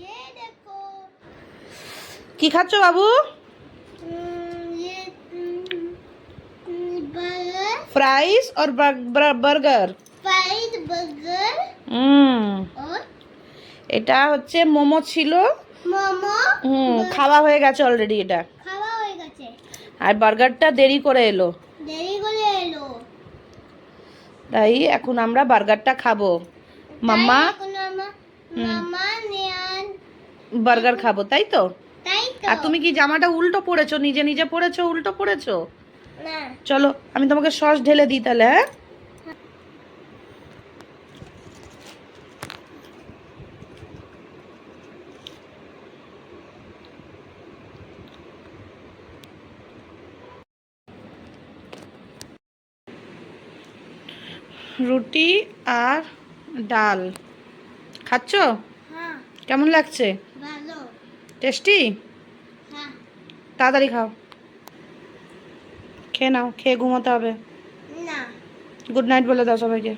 ये देखो কি খাচ্ছ বাবু? ये बर्गर फ्राइज और बर्गर। फ्राइड बर्गर और এটা হচ্ছে মোমো ছিল। মোমো খাওয়া হয়ে গেছে অলরেডি এটা। খাওয়া হয়ে গেছে আর বার্গারটা দেরি করে এলো, দেরি করে এলো, তাই এখন আমরা বার্গারটা খাবো। মাম্মা মামা নেয়ান বার্গার খাবো, তাই তো? তাই তো। আর তুমি কি জামাটা উল্টো পরেছো? নিজে নিজে পরেছো, উল্টো পরেছো? না চলো আমি তোমাকে সস ঢেলে দিই তাহলে। হ্যাঁ, রুটি আর ডাল খাচ্ছ? হ্যাঁ কেমন লাগছে? ভালো টেস্টি? হ্যাঁ তাড়াতাড়ি খাও, খেয়ে নাও, খেয়ে ঘুমোতে হবে। না গুড নাইট বলে দাও সবাইকে।